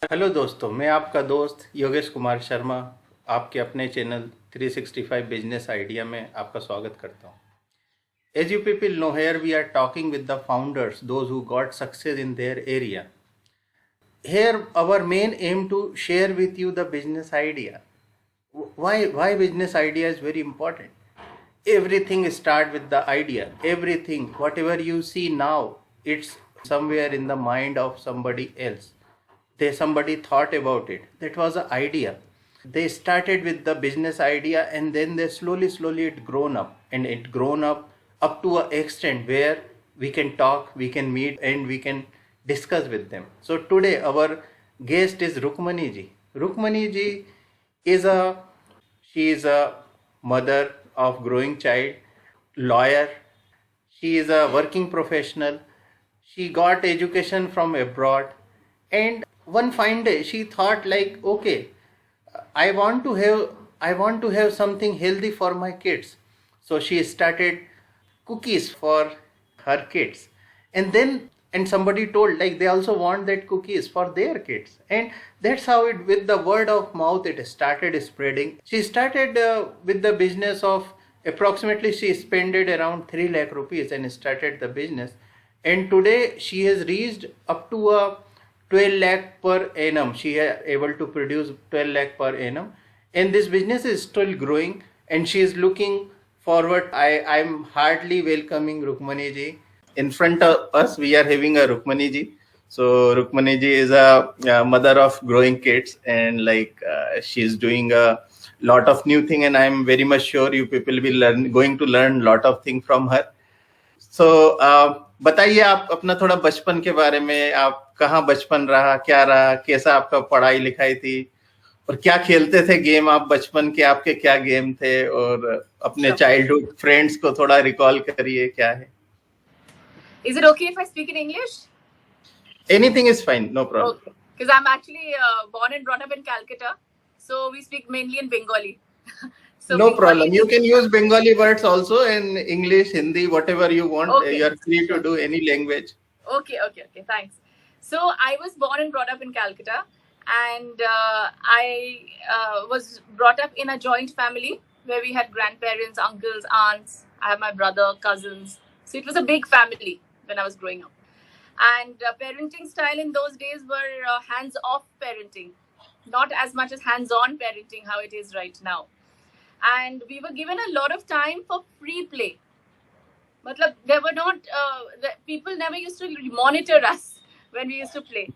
Hello दोस्तों, मैं आपका दोस्त योगेश कुमार शर्मा आपके अपने चैनल 365 बिजनेस आइडिया में आपका स्वागत करता हूं। As you people know, here we are talking with the founders, those who got success in their area. Here our main aim to share with you the business idea. Why business idea is very important. Everything start with the idea. Everything, whatever you see now, it's somewhere in the mind of somebody else. Somebody thought about it. That was an idea. They started with the business idea, and then they slowly it grown up, and it grown up to an extent where we can talk, we can meet, and we can discuss with them. So today our guest is Rukmani ji. Rukmani ji is a she is a mother of growing child, lawyer. She is a working professional. She got education from abroad, and one fine day she thought like, okay, I want to have something healthy for my kids. So she started cookies for her kids, and somebody told like they also want that cookies for their kids, and that's how it, with the word of mouth, it started spreading. She started with the business of approximately, she spent around 3 lakh rupees and started the business, and today she has reached up to a 12 lakh per annum. She is able to produce 12 lakh per annum, and this business is still growing, and she is looking forward. I'm heartily welcoming Rukmani ji. In front of us we are having a Rukmani ji. So Rukmani ji is a mother of growing kids, and she's doing a lot of new thing, and I'm very much sure you people will going to learn lot of thing from her. So बताइए आप अपना थोड़ा बचपन के बारे में, आप कहाँ बचपन रहा, क्या रहा, कैसा आपका पढ़ाई लिखाई थी, और क्या खेलते थे गेम आप बचपन के, आपके क्या गेम थे, और अपने चाइल्डहुड फ्रेंड्स को थोड़ा रिकॉल करिए, क्या है. Is it okay if I speak in English? Anything is fine, no problem. Okay, because I'm actually born and brought up in Calcutta, so we speak mainly in Bengali. So no Bengali problem. You can use Bengali words also in English, Hindi, whatever you want. Okay. You are free to do any language. Okay, thanks. So I was born and brought up in Calcutta, and I was brought up in a joint family where we had grandparents, uncles, aunts. I have my brother, cousins. So it was a big family when I was growing up. And parenting style in those days were hands-off parenting, not as much as hands-on parenting how it is right now. And we were given a lot of time for free play. Matlab, there were not, people never used to monitor us when we used to play.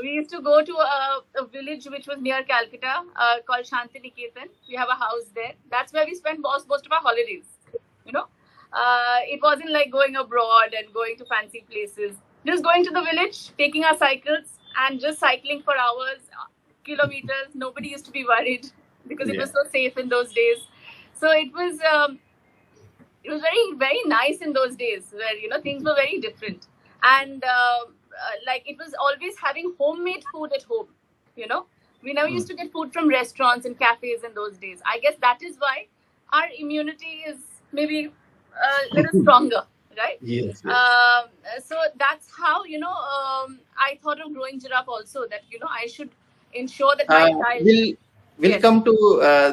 We used to go to a village which was near Calcutta called Shantiniketan. We have a house there. That's where we spent most of our holidays. You know, it wasn't like going abroad and going to fancy places. Just going to the village, taking our cycles, and just cycling for hours, kilometers. Nobody used to be worried because it was so safe in those days. So it was very, very nice in those days where things were very different, and it was always having homemade food at home. We never used to get food from restaurants and cafes in those days. I guess that is why our immunity is maybe a little stronger. Right? Yes. So that's how I thought of growing giraffe also. That I should ensure that my child. We'll come to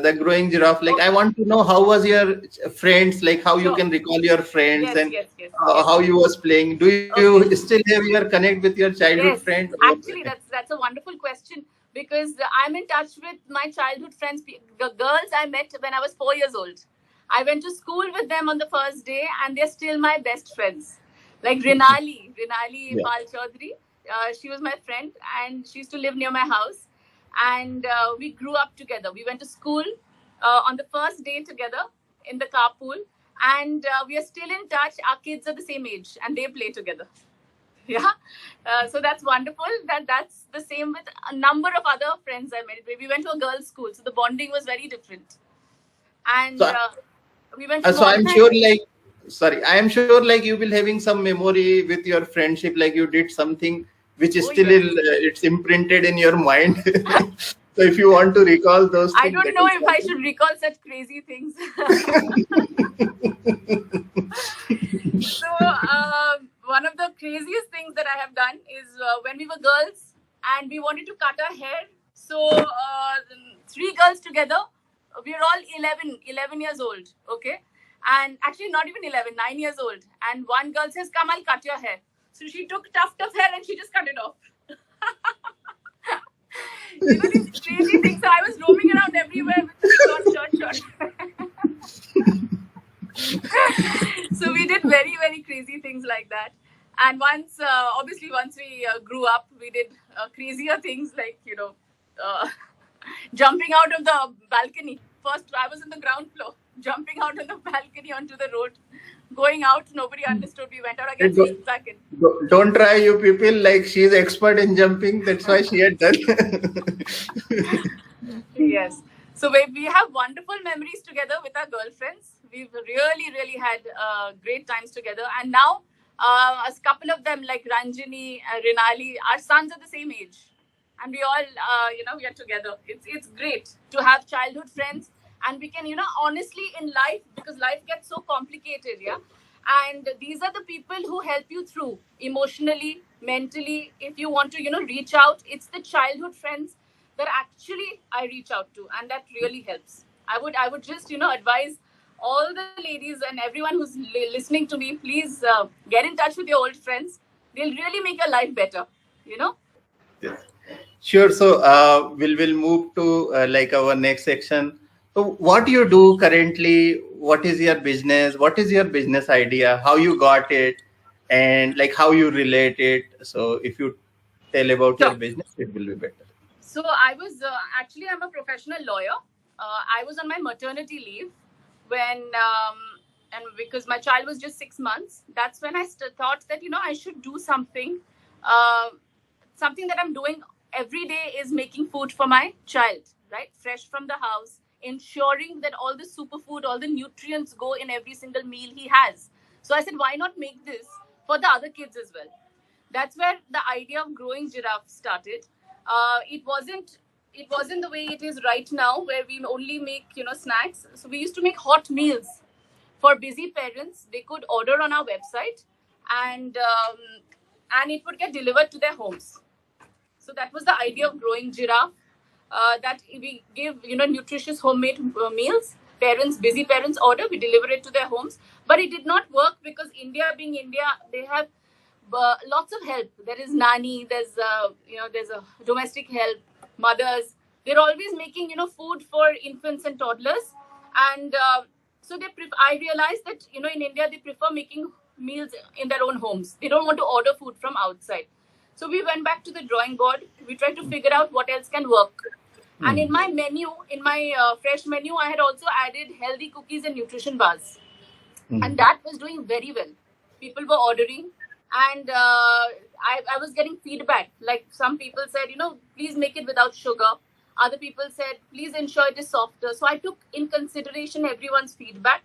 the growing giraffe. Like, okay. I want to know how was your friends, like how you can recall your friends, and how you was playing. Do you still have your connect with your childhood friends? Actually, that's a wonderful question, because I'm in touch with my childhood friends, the girls I met when I was 4 years old. I went to school with them on the first day, and they're still my best friends. Like Rinali Pal Chaudhary, she was my friend, and she used to live near my house. And we grew up together. We went to school on the first day together in the carpool, and we are still in touch. Our kids are the same age, and they play together. Yeah, so that's wonderful. That's the same with a number of other friends I met. We went to a girls' school, so the bonding was very different. And we went. So I'm sure, I am sure, you will having some memory with your friendship, like you did something which is still it's imprinted in your mind. So if you want to recall those things, I don't know if I should recall such crazy things. So one of the craziest things that I have done is when we were girls, and we wanted to cut our hair. So three girls together, we are all 11 years old, okay? And actually not even 11, 9 years old. And one girl says, come, I'll cut your hair. So she took tuft of hair and she just cut it off. You know, these crazy things. So I was roaming around everywhere with short. So we did very, very crazy things like that. And once we grew up, we did crazier things like, jumping out of the balcony. First, I was on the ground floor, jumping out on the balcony onto the road, going out. Nobody understood. We went out again, sneaked back in. Don't try, you people. Like, she's expert in jumping. That's why she had done. Yes. So we have wonderful memories together with our girlfriends. We've really, really had great times together. And now, a couple of them like Ranjini, Rinali, our sons are the same age. And we all, we are together. It's great to have childhood friends. And we can, honestly in life, because life gets so complicated, yeah. And these are the people who help you through emotionally, mentally. If you want to, reach out, it's the childhood friends that actually I reach out to, and that really helps. I would just advise all the ladies and everyone who's listening to me, please get in touch with your old friends. They'll really make your life better. Yes. Sure. So we'll move to like our next section. So what you do currently? What is your business? What is your business idea? How you got it, and like how you relate it? So if you tell about your business, it will be better. So I was I'm a professional lawyer. I was on my maternity leave when, and because my child was just 6 months, that's when I thought that, I should do something. Something that I'm doing every day is making food for my child, right? Fresh from the house, ensuring that all the superfood, all the nutrients go in every single meal he has. So I said, why not make this for the other kids as well? That's where the idea of Growing Giraffe started. It wasn't the way it is right now, where we only make snacks. So we used to make hot meals for busy parents. They could order on our website, and it would get delivered to their homes. So that was the idea of Growing Giraffe. That we give nutritious homemade meals. Busy parents order, we deliver it to their homes. But it did not work because India being India, they have lots of help. There is nanny, there's a domestic help, mothers. They're always making food for infants and toddlers, and so I realized that in India they prefer making meals in their own homes. They don't want to order food from outside. So we went back to the drawing board. We tried to figure out what else can work. And in my menu, fresh menu, I had also added healthy cookies and nutrition bars, and that was doing very well. People were ordering. And I was getting feedback. Like some people said, please make it without sugar. Other people said, please ensure it is softer. So I took in consideration everyone's feedback.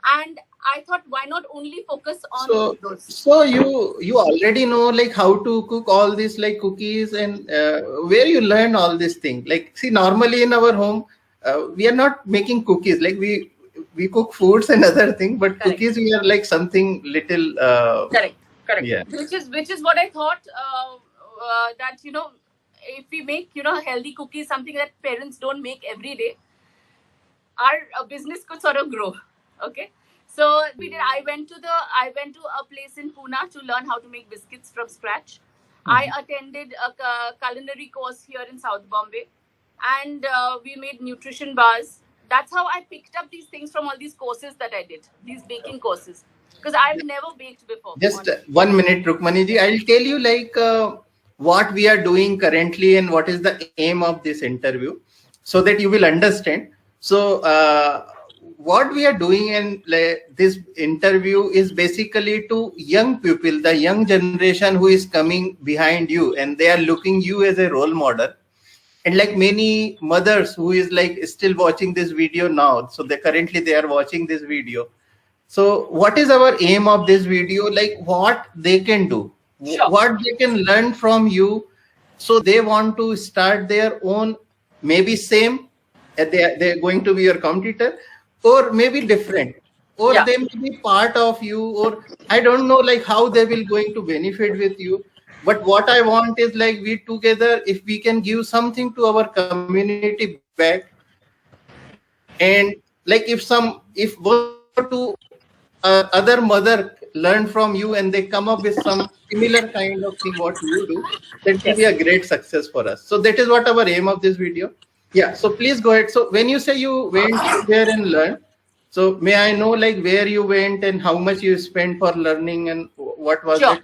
And I thought, why not only focus on those? So you already know like how to cook all these like cookies, and where you learn all this thing. Like, see, normally in our home, we are not making cookies. Like we cook foods and other things, but correct. Cookies we are like something little. Correct. Yeah. Which is what I thought, that if we make healthy cookies, something that parents don't make every day, our business could sort of grow. Okay, so we did. I went to a place in Pune to learn how to make biscuits from scratch. I attended a culinary course here in South Bombay, and we made nutrition bars. That's how I picked up these things from all these courses that I did, these baking courses. Because I've never baked before. Just 1 minute, Rukmani ji. I'll tell you like what we are doing currently and what is the aim of this interview, so that you will understand. So what we are doing in this interview is basically to young people, the young generation who is coming behind you, and they are looking you as a role model. And like many mothers who is like still watching this video now, so they are watching this video. So what is our aim of this video? Like what they can do, sure. What they can learn from you. So they want to start their own, maybe same, they're going to be your competitor, or maybe different, or they may be part of you, or I don't know like how they will going to benefit with you. But what I want is like we together, if we can give something to our community back, and like if one or two other mother learn from you and they come up with some similar kind of thing what you do, that will be Yes. a great success for us. So that is what our aim of this video. Yeah, so please go ahead. So when you say you went there and learned, so may I know like where you went and how much you spent for learning and what was Sure. it?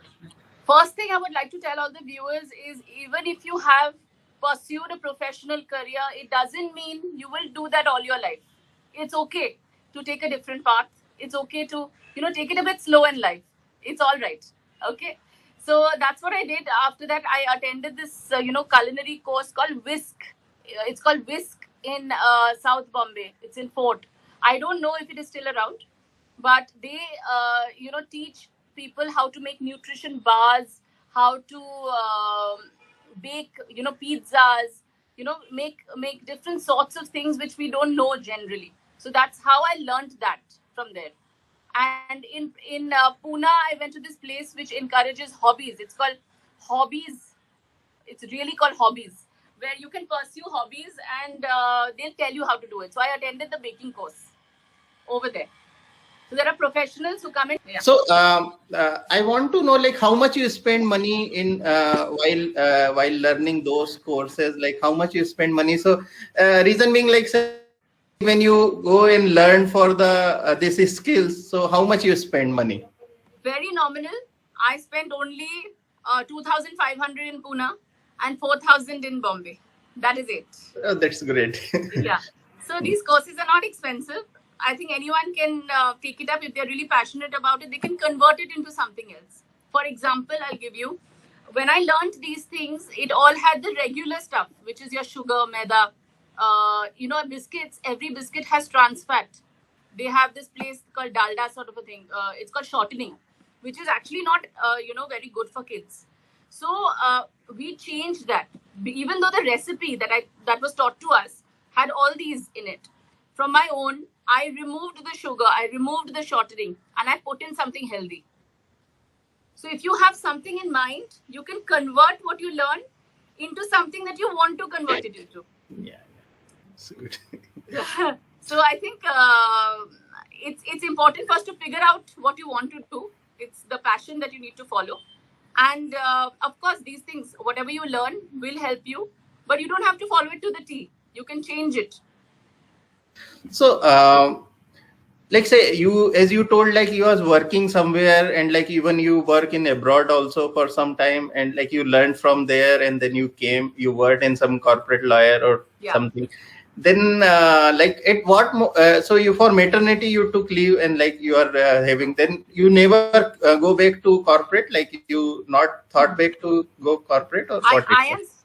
First thing I would like to tell all the viewers is, even if you have pursued a professional career, it doesn't mean you will do that all your life. It's okay to take a different path. It's okay to, take it a bit slow in life. It's all right. Okay. So that's what I did. After that, I attended this, culinary course called Whisk. It's called Whisk in South Bombay. It's in Fort. I don't know if it is still around, but they teach people how to make nutrition bars, how to bake pizzas, make different sorts of things which we don't know generally. So that's how I learned that from there. And in Pune, I went to this place which encourages hobbies. It's called Hobbies. It's really called Hobbies, where you can pursue hobbies, and they'll tell you how to do it. So I attended the baking course over there. So there are professionals who come in. Yeah. So I want to know like how much you spend money in while learning those courses, like how much you spend money. So reason being like say, when you go and learn for the this skills, so how much you spend money? Very nominal. I spent only 2,500 in Pune and 4,000 in Bombay. That is it. Oh, that's great. Yeah. So these courses are not expensive. I think anyone can take it up if they're really passionate about it. They can convert it into something else. For example, I'll give you. When I learned these things, it all had the regular stuff, which is your sugar, maida, biscuits. Every biscuit has trans fat. They have this place called dalda sort of a thing. It's called shortening, which is actually not, very good for kids. So we changed that. Even though the recipe that was taught to us had all these in it, from my own, I removed the sugar, I removed the shortening, and I put in something healthy. So if you have something in mind, you can convert what you learn into something that you want to convert it into. Yeah, so good. So I think it's important for us to figure out what you want to do. It's the passion that you need to follow. And of course, these things, whatever you learn, will help you. But you don't have to follow it to the T. You can change it. So like say you, as you told, like you was working somewhere and like even you work in abroad also for some time, and like you learned from there and then you worked in some corporate lawyer or something. Then like at what so you, for maternity you took leave and like you are having, then you never go back to corporate, like you not thought back to go corporate, or what?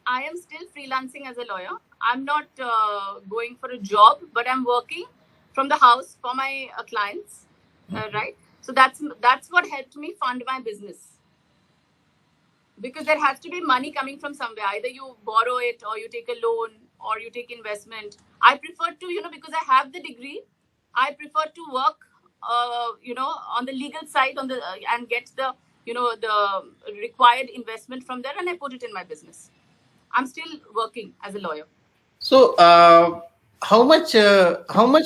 I am still freelancing as a lawyer. I'm not going for a job, but I'm working from the house for my clients, right? So that's what helped me fund my business, because there has to be money coming from somewhere. Either you borrow it, or you take a loan, or you take investment. I prefer to, because I have the degree, I prefer to work, on the legal side, and get the, the required investment from there, and I put it in my business. I'm still working as a lawyer. So how much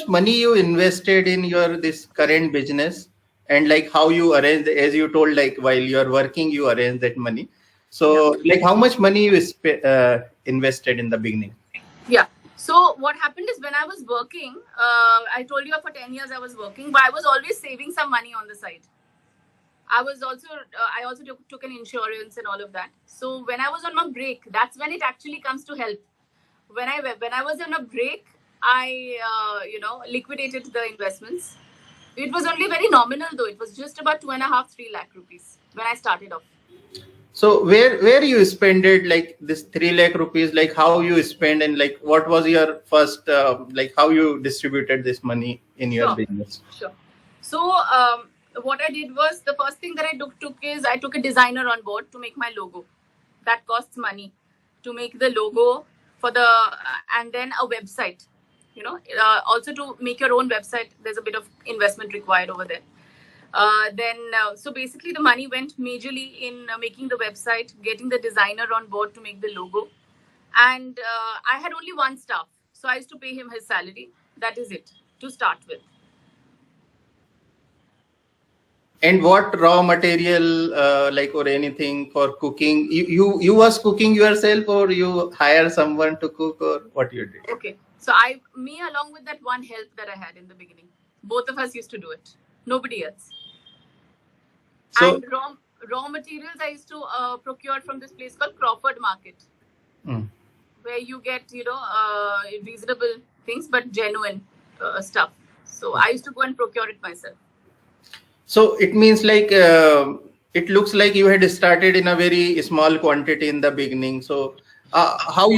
money you invested in your this current business, and like how you arrange, as you told, like while you're working you arrange that money. So like how much money you invested in the beginning? Yeah. So what happened is, when I was working, I told you for 10 years I was working, but I was always saving some money on the side. I also took an insurance and all of that. So when I was on my break, that's when it actually comes to help. When I was on a break, I liquidated the investments. It was only very nominal though. It was just about 2.5-3 lakh rupees when I started off. So where you spend it, like this 3 lakh rupees, like how you spend, and like what was your first like how you distributed this money in your business? Sure. So what I did was, the first thing that I took a designer on board to make my logo. That costs money to make the logo for the and then a website. Also to make your own website, there's a bit of investment required over there. So basically, the money went majorly in making the website, getting the designer on board to make the logo. And I had only one staff. So I used to pay him his salary. That is it to start with. And what raw material, like, or anything for cooking? You was cooking yourself, or you hire someone to cook, or what you did? Okay. So me along with that one help that I had in the beginning, both of us used to do it. Nobody else. So, and raw materials I used to procure from this place called Crawford Market, where you get reasonable things but genuine stuff. So I used to go and procure it myself. So it means like it looks like you had started in a very small quantity in the beginning. So how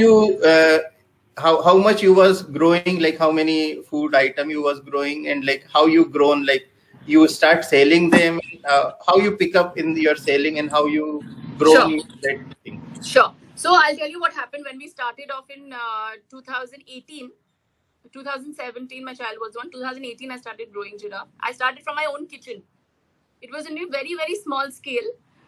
much you was growing, like how many food item you was growing, and like how you grown, like you start selling them, how you pick up in your selling, and how you grown in that thing. Sure. So I'll tell you what happened when we started off in 2018. 2017 my child was born. 2018 I started growing Giraffe. I started from my own kitchen. It was in a very, very small scale,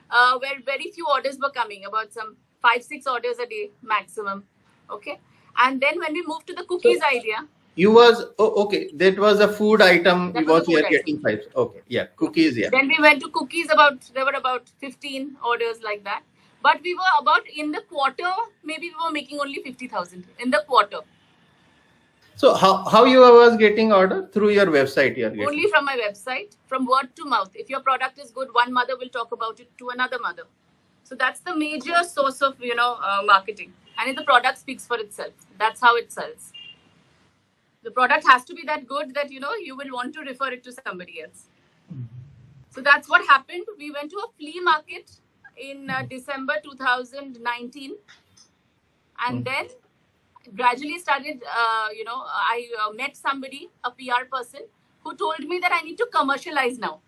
where very few orders were coming, about some 5-6 orders a day maximum. Okay. And then when we moved to the cookies idea. You was, okay, that was a food item. You were getting 5. Okay. Yeah. Cookies. Yeah. Then we went to cookies, there were about 15 orders like that. But we were about in the quarter, maybe we were making only 50,000 in the quarter. So how you was getting order? Through your website? Only from my website, from word to mouth. If your product is good, one mother will talk about it to another mother. So that's the major source of marketing. And if the product speaks for itself, that's how it sells. The product has to be that good that you will want to refer it to somebody else. So that's what happened. We went to a flea market in December 2019, and then gradually started, I met somebody, a PR person, who told me that I need to commercialize now.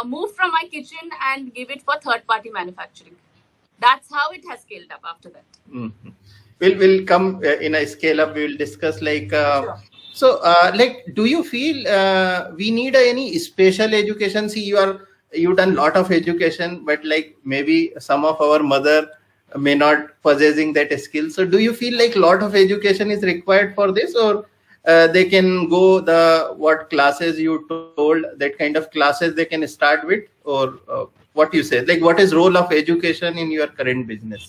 Move from my kitchen and give it for third-party manufacturing. That's how it has scaled up after that. We'll come in a scale up. We will discuss like. Sure. So, like, do you feel we need any special education? See, you done lot of education, but like maybe some of our mother may not possessing that skill. So do you feel like lot of education is required for this, or they can go what classes you told, that kind of classes they can start with, or what you say, like what is role of education in your current business?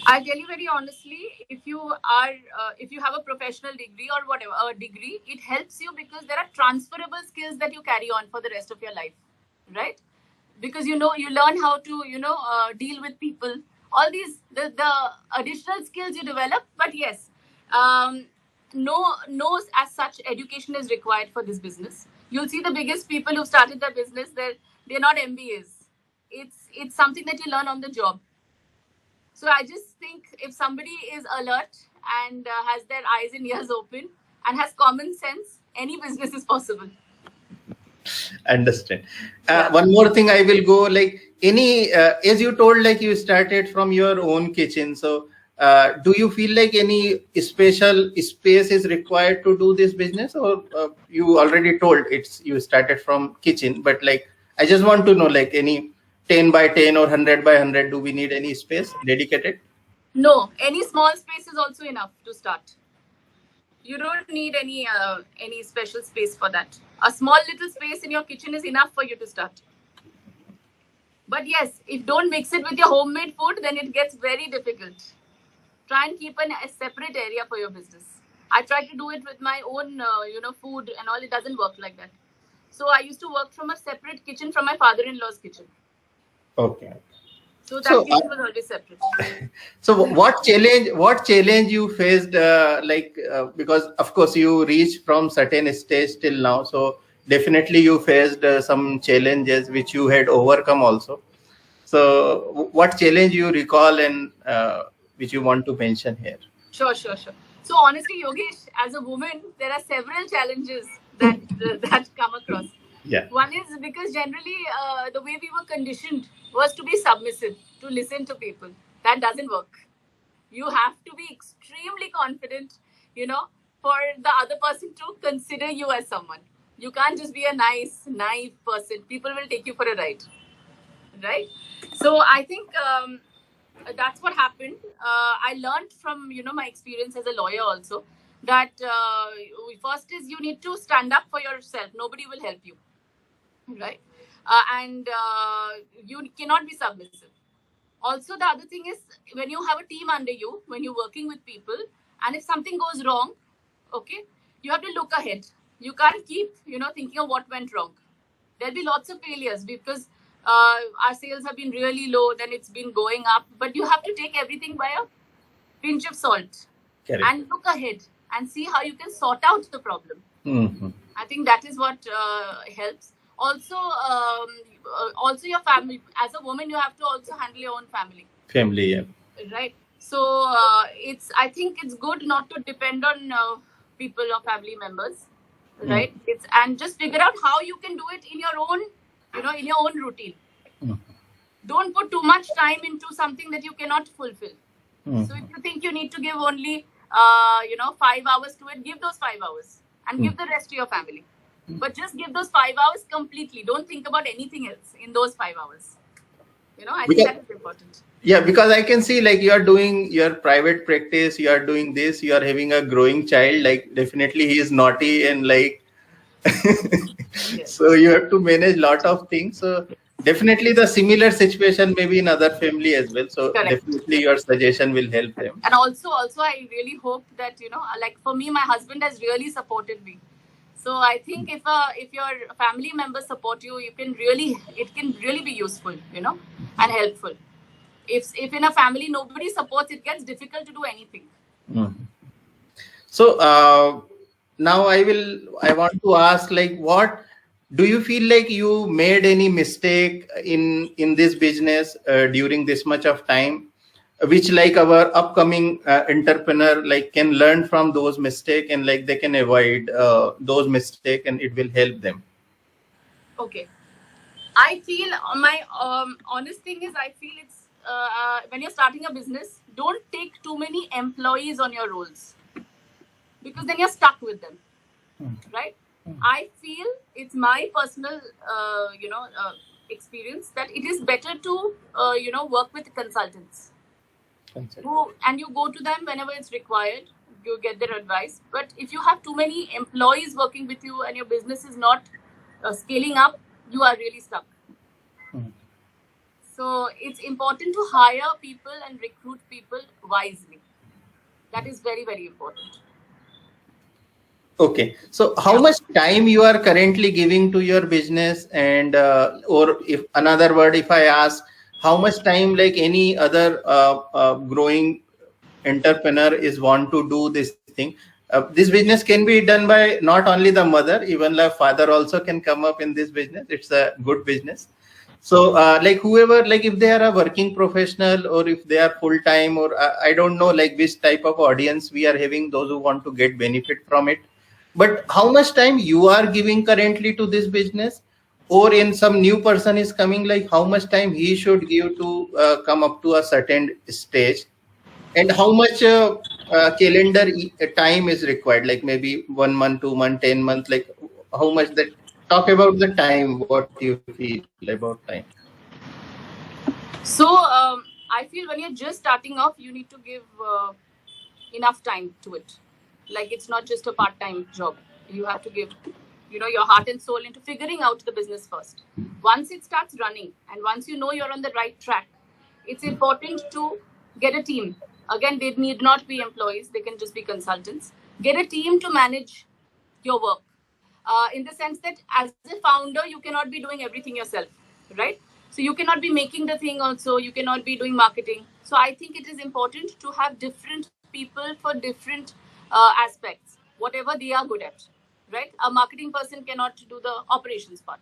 I'll tell you very honestly, if you have a professional degree or whatever, a degree, it helps you because there are transferable skills that you carry on for the rest of your life, right? Because you learn how to deal with people. All these the additional skills you develop. But yes, no as such education is required for this business. You'll see the biggest people who started their business, they're not MBAs. It's something that you learn on the job. So I just think if somebody is alert and has their eyes and ears open and has common sense, any business is possible. Understand. One more thing I will go, like any, as you told, like you started from your own kitchen. So do you feel like any special space is required to do this business, or you already told you started from kitchen, but like, I just want to know, like any 10 by 10 or 100 by 100, do we need any space dedicated? No, any small space is also enough to start. You don't need any special space for that. A small little space in your kitchen is enough for you to start. But yes, if don't mix it with your homemade food, then it gets very difficult. Try and keep a separate area for your business. I try to do it with my own, food and all. It doesn't work like that. So I used to work from a separate kitchen from my father-in-law's kitchen. Okay. So that kitchen was always separate. So what challenge you faced, because of course you reached from certain stage till now. So definitely you faced some challenges which you had overcome also. So what challenge you recall and which you want to mention here? Sure. So honestly, Yogesh, as a woman, there are several challenges that come across. Yeah. One is because generally the way we were conditioned was to be submissive, to listen to people. That doesn't work. You have to be extremely confident, for the other person to consider you as someone. You can't just be a nice, naive person. People will take you for a ride, right? So I think that's what happened. I learned from my experience as a lawyer also that first is you need to stand up for yourself. Nobody will help you, right? And you cannot be submissive. Also, the other thing is when you have a team under you, when you're working with people, and if something goes wrong, okay, you have to look ahead. You can't keep thinking of what went wrong. There'll be lots of failures because our sales have been really low, then it's been going up, but you have to take everything by a pinch of salt. Correct. And look ahead and see how you can sort out the problem. Mm-hmm. I think that is what helps. Also, also your family. As a woman, you have to also handle your own family. Family, yeah. Right. So I think it's good not to depend on people or family members, right? And just figure out how you can do it in your own, in your own routine. Don't put too much time into something that you cannot fulfill. So if you think you need to give only 5 hours to it, give those 5 hours and give the rest to your family. But just give those 5 hours completely. Don't think about anything else in those 5 hours. I think that is important. Yeah, because I can see like you are doing your private practice, you are doing this, you are having a growing child, like definitely he is naughty and like, yes. So you have to manage lot of things. So definitely the similar situation maybe in other family as well. So correct. Definitely your suggestion will help them. And also I really hope that, like for me, my husband has really supported me. So I think if your family members support you, it can really be useful, and helpful. If in a family nobody supports, it gets difficult to do anything. So now I want to ask, like, what do you feel like you made any mistake in this business during this much of time, which like our upcoming entrepreneur like can learn from those mistakes and like they can avoid those mistakes and it will help them? Okay. I feel my honest thing is I feel it's when you're starting a business, don't take too many employees on your rolls because then you're stuck with them, right? I feel it's my personal experience that it is better to work with consultants. And you go to them whenever it's required. You get their advice. But if you have too many employees working with you and your business is not scaling up, you are really stuck. So it's important to hire people and recruit people wisely. That is very, very important. Okay. So how much time you are currently giving to your business, and or if another word, if I ask, how much time like any other growing entrepreneur is want to do this thing? This business can be done by not only the mother, even the father also can come up in this business. It's a good business. So like whoever, like if they are a working professional or if they are full time, or I don't know like which type of audience we are having, those who want to get benefit from it. But how much time you are giving currently to this business, or in some new person is coming, like how much time he should give to come up to a certain stage, and how much calendar time is required, like maybe 1 month, 2 months, 10 months, like how much that, talk about the time, what you feel about time. So I feel when you're just starting off, you need to give enough time to it. Like it's not just a part-time job. You have to give, your heart and soul into figuring out the business first. Once it starts running and once you know you're on the right track, it's important to get a team. Again, they need not be employees. They can just be consultants. Get a team to manage your work. In the sense that as a founder, you cannot be doing everything yourself, right? So you cannot be making the thing also. You cannot be doing marketing. So I think it is important to have different people for different aspects, whatever they are good at, right? A marketing person cannot do the operations part,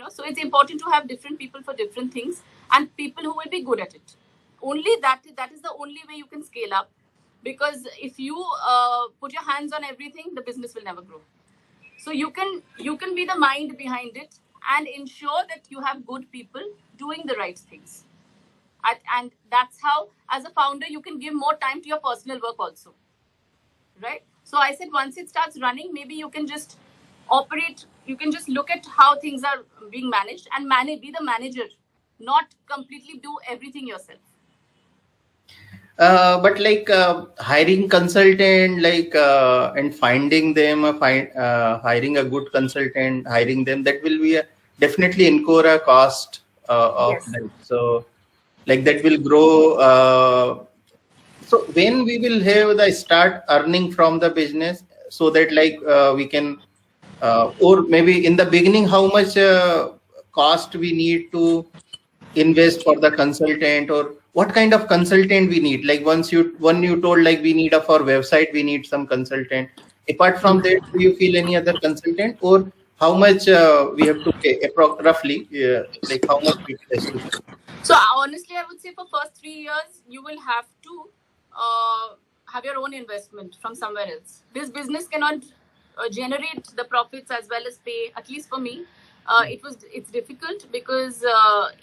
so it's important to have different people for different things and people who will be good at it. Only that is the only way you can scale up, because if you put your hands on everything, the business will never grow. So you can be the mind behind it and ensure that you have good people doing the right things. And that's how, as a founder, you can give more time to your personal work also. Right? So I said once it starts running, maybe you can just operate. You can just look at how things are being managed and be the manager, not completely do everything yourself. But like hiring consultant, like and finding them, hiring a good consultant, hiring them, that will be definitely incur a cost of Yes. that. So like that will grow. So when we will have the start earning from the business, so that like we can, or maybe in the beginning, how much cost we need to invest for the consultant, or what kind of consultant we need? Like when you told like we need for website, we need some consultant. Apart from that, do you feel any other consultant, or how much we have to pay roughly? Like how much we has to pay? So honestly, I would say for first 3 years, you will have to have your own investment from somewhere else. This business cannot generate the profits as well as pay. At least for me, it's difficult because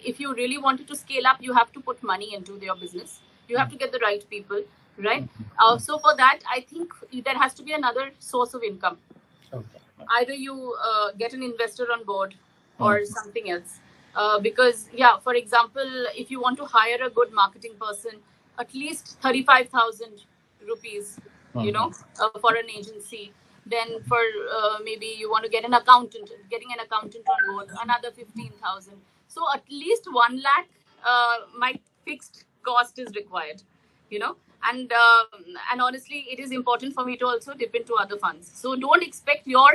if you really wanted to scale up, you have to put money into your business. You have to get the right people, right? So for that, I think there has to be another source of income. Okay. Either you get an investor on board or something else. Because for example, if you want to hire a good marketing person, at least 35,000 rupees, for an agency. Then for maybe you want to get an accountant, getting an accountant on board, another 15,000. So at least 1 lakh my fixed cost is required, and honestly, it is important for me to also dip into other funds. So don't expect your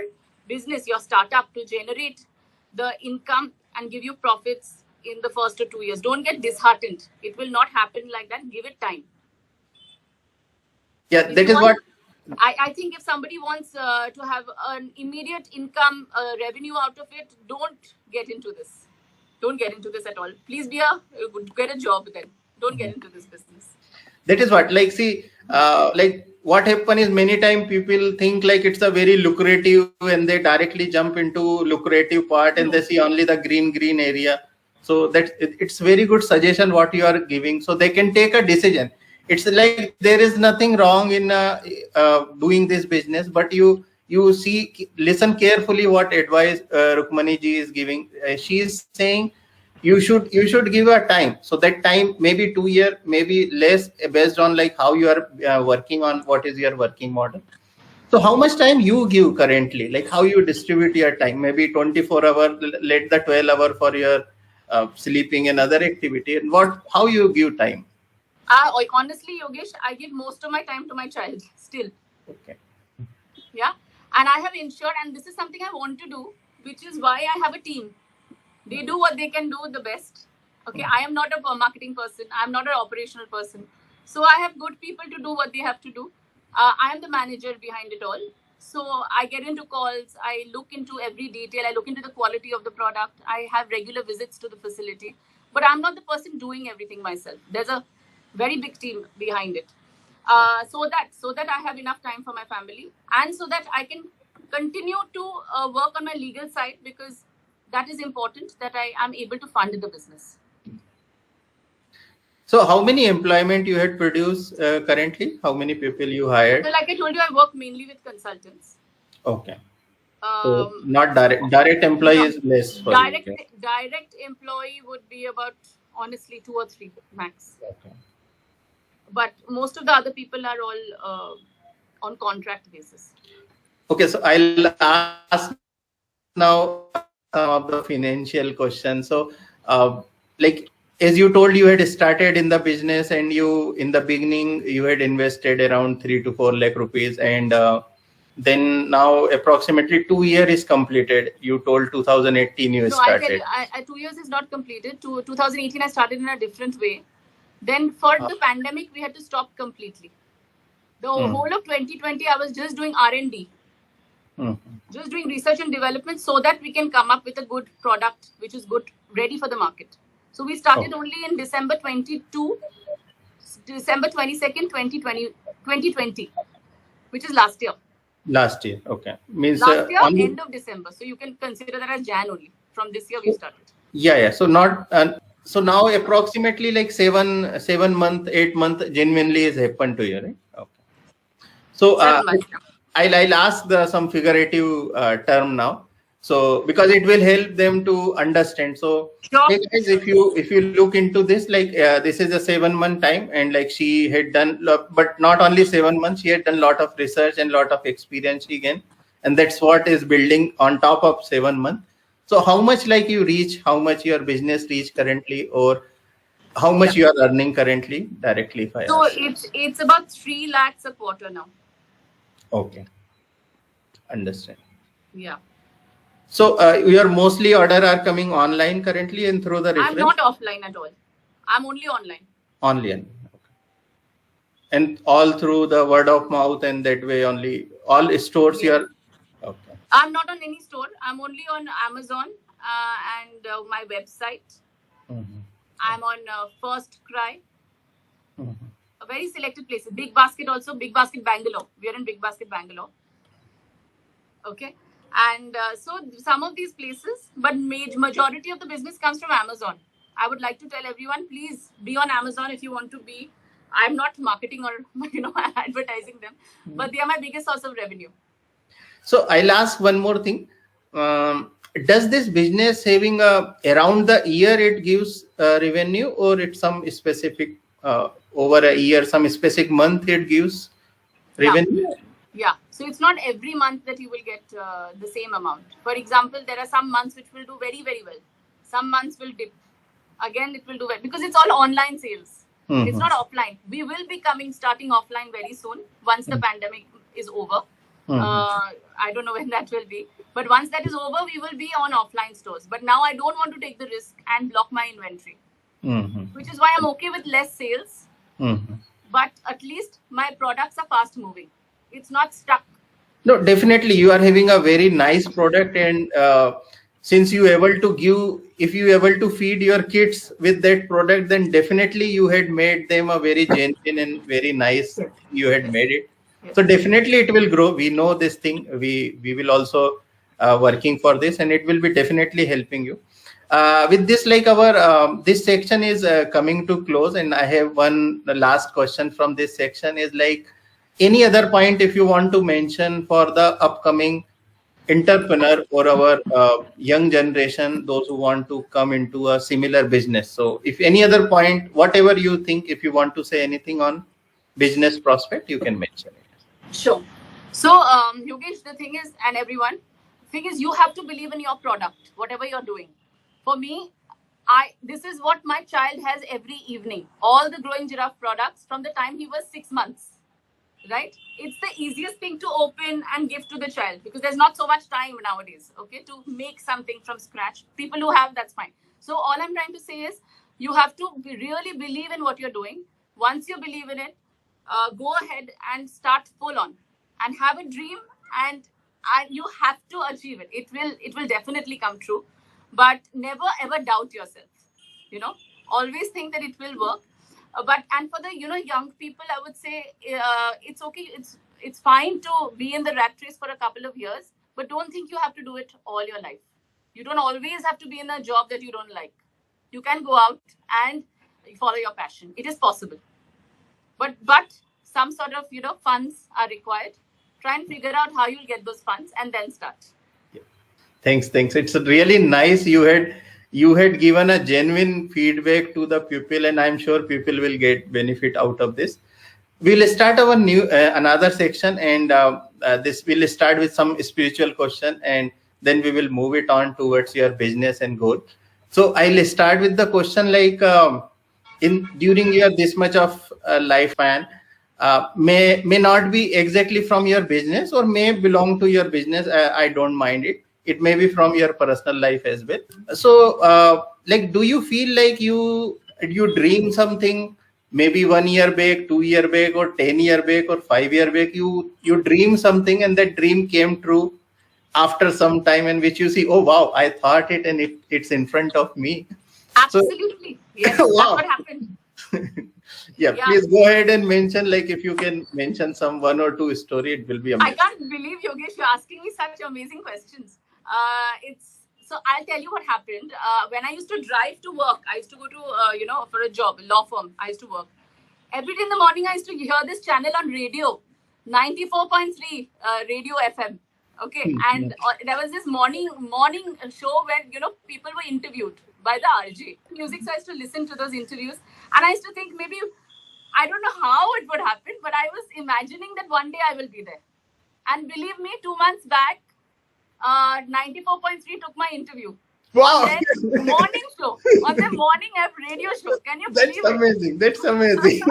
business, your startup, to generate the income and give you profits in the first or 2 years. Don't get disheartened. It will not happen like that. Give it time. Yeah, that is what I think if somebody wants to have an immediate income revenue out of it, don't get into this. Don't get into this at all. Please get a job then. Don't get into this business. That is what, like, see, like what happen is many times people think like it's a very lucrative and they directly jump into lucrative part and they see only the green area. So it's very good suggestion what you are giving, so they can take a decision. It's like there is nothing wrong in doing this business, but you listen carefully what advice Rukmani ji is giving. She is saying you should give a time, so that time maybe 2 year, maybe less, based on like how you are working on what is your working model. So how much time you give currently, like how you distribute your time? Maybe 24 hour, let the 12 hour for your sleeping and other activity, and how you give time? Honestly, Yogesh, I give most of my time to my child still. Okay. Yeah. And I have ensured, and this is something I want to do, which is why I have a team. They do what they can do the best. Okay. I am not a marketing person. I'm not an operational person. So I have good people to do what they have to do. I am the manager behind it all. So I get into calls. I look into every detail. I look into the quality of the product. I have regular visits to the facility. But I'm not the person doing everything myself. There's a very big team behind it. So that I have enough time for my family, and so that I can continue to work on my legal side, because that is important, that I am able to fund the business. So how many employment you had produced currently? How many people you hired? So like I told you, I work mainly with consultants. Okay. So not direct employee is less for direct you. Direct employee would be about, honestly, 2 or 3 max. Okay. But most of the other people are all on contract basis. Okay, so I'll ask now some of the financial questions. So, like as you told, you had started in the business, and in the beginning you had invested around 3 to 4 lakh rupees, and then now approximately 2 years is completed. You told 2018 you started. I 2 years is not completed. 2018 I started in a different way. Then for the pandemic, we had to stop completely. The whole of 2020, I was just doing R&D, just doing research and development, so that we can come up with a good product, which is good, ready for the market. So we started only in December 22nd, 2020, which is last year. Last year, okay. Means last year, end of December. So you can consider that as Jan only. From this year, we started. Yeah. So not... so now approximately like 7 month, 8 month genuinely has happened to you, right? Okay. So I'll ask some figurative term now. So because it will help them to understand. So Sure. hey guys, if you look into this, like this is a 7 month time, and like she had done, but not only 7 months, she had done a lot of research and lot of experience again, and that's what is building on top of 7 months. So how much like you reach, how much your business reach currently, or how much you are earning currently directly, if I So ask? it's about 3 lakhs a quarter now. Okay, understand. Yeah. So your mostly order are coming online currently and through the referral? I'm not offline at all. I'm only online. Online. Okay. And all through the word of mouth, and that way only all stores Yes. here. Okay. I'm not on any store. I'm only on Amazon and my website. Mhm. I'm on First Cry. Mhm. A very selected places. Big Basket also. Big Basket Bangalore. We are in Big Basket Bangalore. Okay. And so some of these places, but majority of the business comes from Amazon. I would like to tell everyone, please be on Amazon if you want to be. I'm not marketing or advertising them, but they are my biggest source of revenue. So I'll ask one more thing. Does this business having around the year it gives revenue, or it's some specific over a year, some specific month it gives revenue? Yeah. So it's not every month that you will get the same amount. For example, there are some months which will do very, very well. Some months will dip. Again, it will do well because it's all online sales. Mhm. It's not offline. We will be starting offline very soon once the pandemic is over. I don't know when that will be. But once that is over, we will be on offline stores. But now I don't want to take the risk and block my inventory, which is why I'm okay with less sales. But at least my products are fast moving. It's not stuck. No, definitely you are having a very nice product, and since you able to give, if you able to feed your kids with that product, then definitely you had made them a very genuine and very nice. You had made it. So definitely it will grow. We know this thing. We will also working for this, and it will be definitely helping you. With this, like our this section is coming to close, and I have the last question from this section is like, any other point if you want to mention for the upcoming entrepreneur or our young generation, those who want to come into a similar business? So if any other point, whatever you think, if you want to say anything on business prospect, you can mention it. Sure. So, Yogesh, the thing is, and everyone, thing is, you have to believe in your product, whatever you're doing. For me, this is what my child has every evening. All the Growing Giraffe products from the time he was 6 months. Right? It's the easiest thing to open and give to the child because there's not so much time nowadays, okay, to make something from scratch. People who have, that's fine. So all I'm trying to say is you have to really believe in what you're doing. Once you believe in it, go ahead and start full on and have a dream, and you have to achieve it. It will definitely come true, but never ever doubt yourself. Always think that it will work. And for the young people, I would say it's okay. It's fine to be in the rat race for a couple of years, but don't think you have to do it all your life. You don't always have to be in a job that you don't like. You can go out and follow your passion. It is possible, but some sort of funds are required. Try and figure out how you'll get those funds and then start. Thanks. It's really nice. You had given a genuine feedback to the pupil, and I'm sure people will get benefit out of this. We'll start our new another section, and this will start with some spiritual question, and then we will move it on towards your business and goal. So I'll start with the question like, during your this much of lifespan, may not be exactly from your business or may belong to your business. I don't mind it. It may be from your personal life as well. So like, do you feel like you dream something maybe 1 year back, 2 year back, or 10 year back, or 5 year back? You dream something and that dream came true after some time, and which you see, oh wow, I thought it, and it's in front of me. Absolutely. Yes, Wow. That's what happened. Yeah, please go ahead and mention, like, if you can mention some 1 or 2 story, it will be amazing. I can't believe, Yogesh, you're asking me such amazing questions. So I'll tell you what happened. When I used to drive to work, I used to go to, for a job, law firm, I used to work. Every day in the morning, I used to hear this channel on radio. 94.3 Radio FM. Okay, and there was this morning show where people were interviewed by the RJ music. So I used to listen to those interviews, and I used to think maybe I don't know how it would happen, but I was imagining that one day I will be there. And believe me, 2 months back, 94.3 took my interview. Wow! On their morning show, on their morning radio show. Can you believe That's amazing. That's amazing.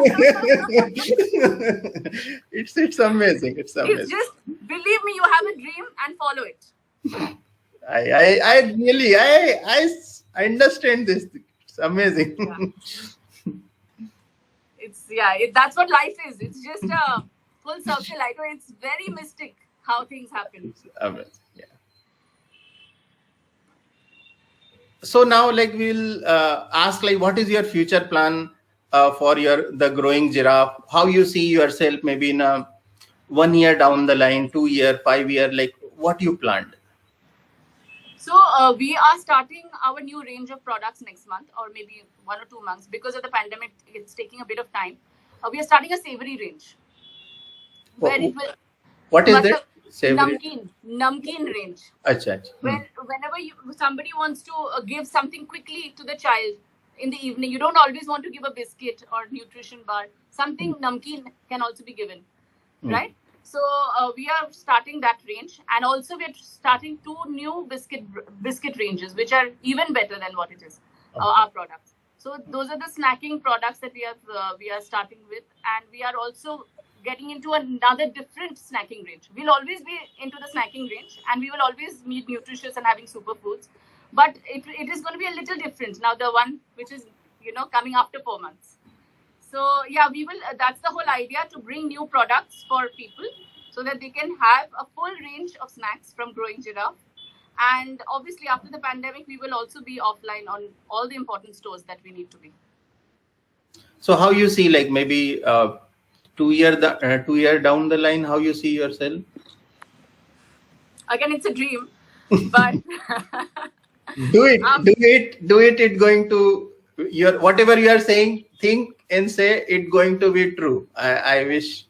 It's amazing. It's amazing. It's just, believe me, you have a dream and follow it. I really I understand this. It's amazing. That's what life is. It's just a full circle. I know it's very mystic how things happen. It's amazing. Yeah. So now, like, we'll ask, like, what is your future plan for the Growing Giraffe? How you see yourself maybe in 1 year down the line, 2 year, 5 year, like what you planned? So we are starting our new range of products next month, or maybe 1 or 2 months. Because of the pandemic, it's taking a bit of time. We are starting a savory range. Where it will, what is that? Savory? Namkeen range. Achha. Whenever somebody wants to give something quickly to the child in the evening, you don't always want to give a biscuit or nutrition bar. Something namkeen can also be given, right? So we are starting that range, and also we are starting 2 new biscuit ranges, which are even better than what it is, our products. So those are the snacking products that we are starting with, and we are also getting into another different snacking range. We'll always be into the snacking range, and we will always be nutritious and having superfoods, but it is going to be a little different now. The one which is coming after 4 months. So yeah, we will. That's the whole idea, to bring new products for people so that they can have a full range of snacks from Growing Giraffe. And obviously, after the pandemic, we will also be offline on all the important stores that we need to be. So how you see, like, maybe 2 year down the line, how you see yourself? Again, it's a dream, but do it. It's going to whatever you are saying. Think and say it going to be true. I wish.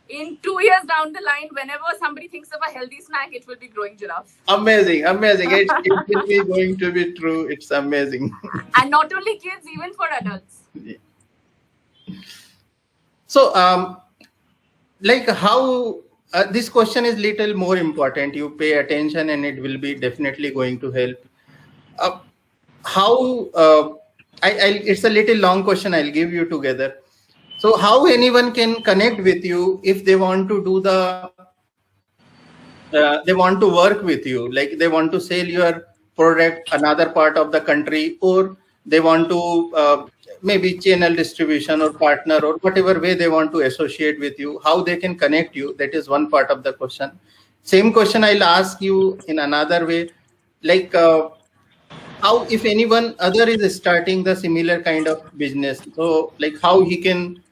In 2 years down the line, whenever somebody thinks of a healthy snack, it will be Growing Giraffe. Amazing. It will be going to be true. It's amazing. And not only kids, even for adults. Yeah. So, like, how this question is little more important. You pay attention, and it will be definitely going to help. It's a little long question. I'll give you together. So how anyone can connect with you if they want to do they want to work with you, like they want to sell your product another part of the country, or they want to maybe channel distribution or partner, or whatever way they want to associate with you, how they can connect you? That is one part of the question. Same question I'll ask you in another way, like how, if anyone other is starting the similar kind of business, so like how he can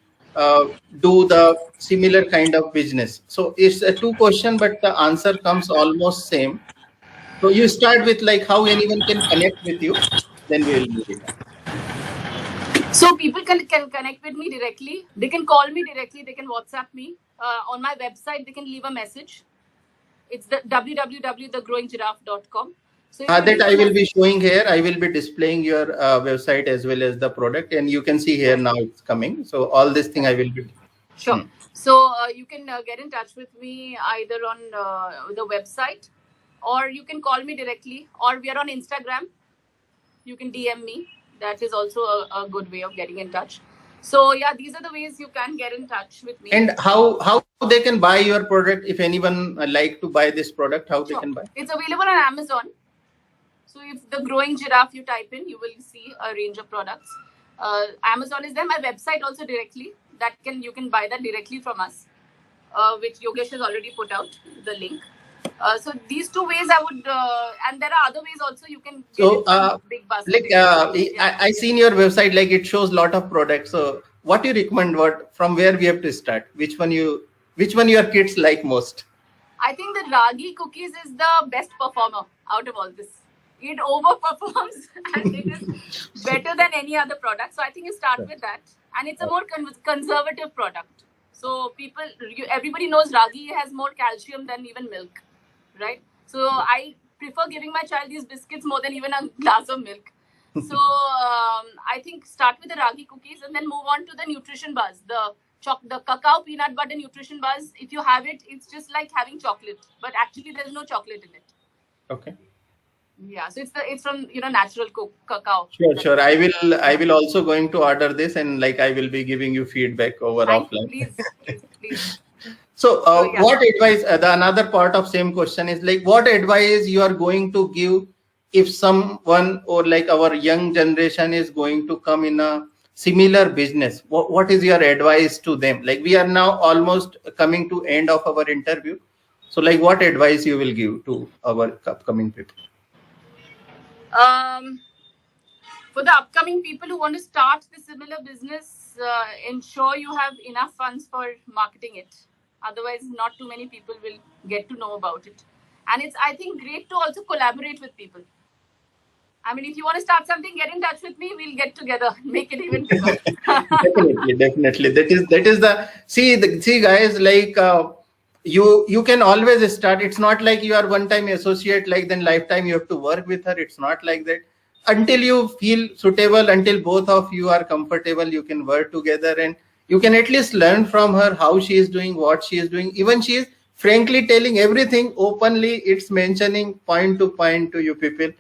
do the similar kind of business. So it's a 2 question, but the answer comes almost same. So you start with, like, how anyone can connect with you, then we will move it. So people can connect with me directly. They can call me directly. They can WhatsApp me. On my website, they can leave a message. It's the www.thegrowinggiraffe.com. So that I will be showing here. I will be displaying your website as well as the product, and you can see here now it's coming. So all this thing I will be. Sure. So you can get in touch with me either on the website, or you can call me directly, or we are on Instagram. You can DM me. That is also a good way of getting in touch. So yeah, these are the ways you can get in touch with me. And how they can buy your product, if anyone like to buy this product, how they can buy? It's available on Amazon. So if the Growing Giraffe you type in, you will see a range of products. Amazon is there. My website also directly. You can buy that directly from us, which Yogesh has already put out the link. So these 2 ways I would, and there are other ways also you can get big basket. Like I seen your website, like it shows lot of products. So what you recommend? From where we have to start? Which one your kids like most? I think the Ragi cookies is the best performer out of all this. It overperforms and it is better than any other product. So I think you start with that, and it's a more conservative product. So everybody knows ragi has more calcium than even milk, right? So I prefer giving my child these biscuits more than even a glass of milk. So I think start with the ragi cookies and then move on to the nutrition bars, the cacao peanut butter nutrition bars. If you have it, it's just like having chocolate, but actually there's no chocolate in it. Okay. Yeah, so it's from natural cacao. Sure. I will also going to order this, and like I will be giving you feedback over offline. Please. So, yeah. what advice? The another part of same question is like, what advice you are going to give if someone or like our young generation is going to come in a similar business? What is your advice to them? Like we are now almost coming to end of our interview. So, like, what advice you will give to our upcoming people? For the upcoming people who want to start the similar business, ensure you have enough funds for marketing it. Otherwise, not too many people will get to know about it. And it's, I think, great to also collaborate with people. I mean, if you want to start something, get in touch with me. We'll get together, make it even bigger. Definitely. That is the see guys, like you can always start. It's not like you are one-time associate, like then lifetime you have to work with her. It's not like that. Until you feel suitable, until both of you are comfortable, you can work together and you can at least learn from her how she is doing, what she is doing. Even she is frankly telling everything openly. It's mentioning point to point to you people.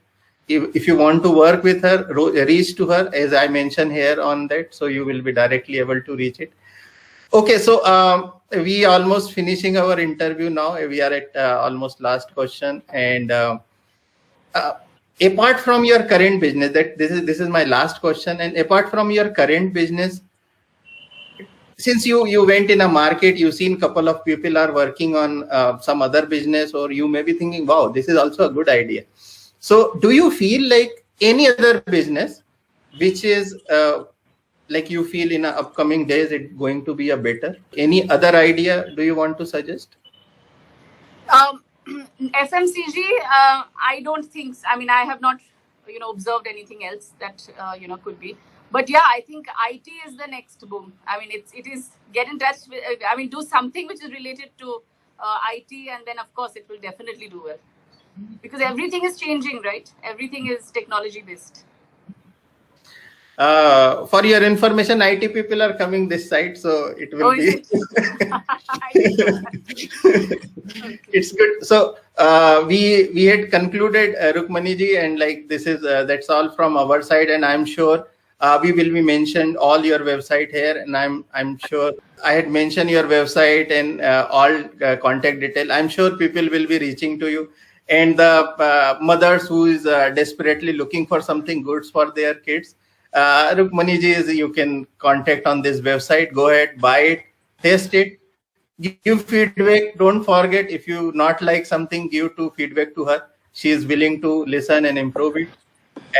If you want to work with her, reach to her, as I mentioned here on that, so you will be directly able to reach it. Okay, so we almost finishing our interview now. We are at almost last question, and apart from your current business, that this is my last question, and apart from your current business, since you went in a market, you've seen couple of people are working on some other business, or you may be thinking, wow, this is also a good idea. So do you feel like any other business which is like you feel in the upcoming days it's going to be a better? Any other idea do you want to suggest? FMCG, I don't think. I mean, I have not, observed anything else that could be. But yeah, I think IT is the next boom. I mean, it is get in touch with. I mean, do something which is related to IT, and then of course it will definitely do well. Because everything is changing, right? Everything is technology based. For your information, IT people are coming this side, so it will be. It's good. So we had concluded, Rukmaniji, and like this is that's all from our side, and I'm sure we will be mentioned all your website here, and I'm sure I had mentioned your website and all contact detail. I'm sure people will be reaching to you. And the mothers who is desperately looking for something good for their kids, Rukmaniji, you can contact on this website. Go ahead, buy it, taste it, give feedback. Don't forget, if you not like something, give feedback to her. She is willing to listen and improve it.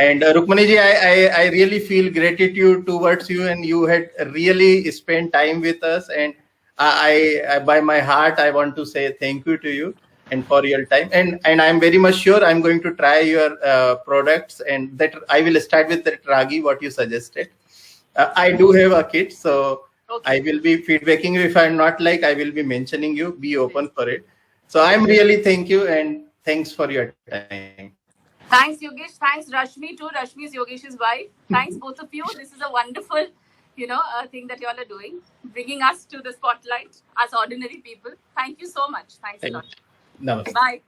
And Rukmaniji, I really feel gratitude towards you, and you had really spent time with us. And I by my heart, I want to say thank you to you and for your time, and I'm very much sure I'm going to try your products, and that I will start with that ragi what you suggested. I do have a kit, so okay. I will be feedbacking you. If I'm not like, I will be mentioning you. Be open for it. So I'm really thank you, and thanks for your time. Thanks, Yogesh. Thanks, Rashmi too. Rashmi is Yogesh's wife. Thanks, both of you. This is a wonderful, thing that you all are doing, bringing us to the spotlight, us ordinary people. Thank you so much. Thanks a lot. Namaste. Bye.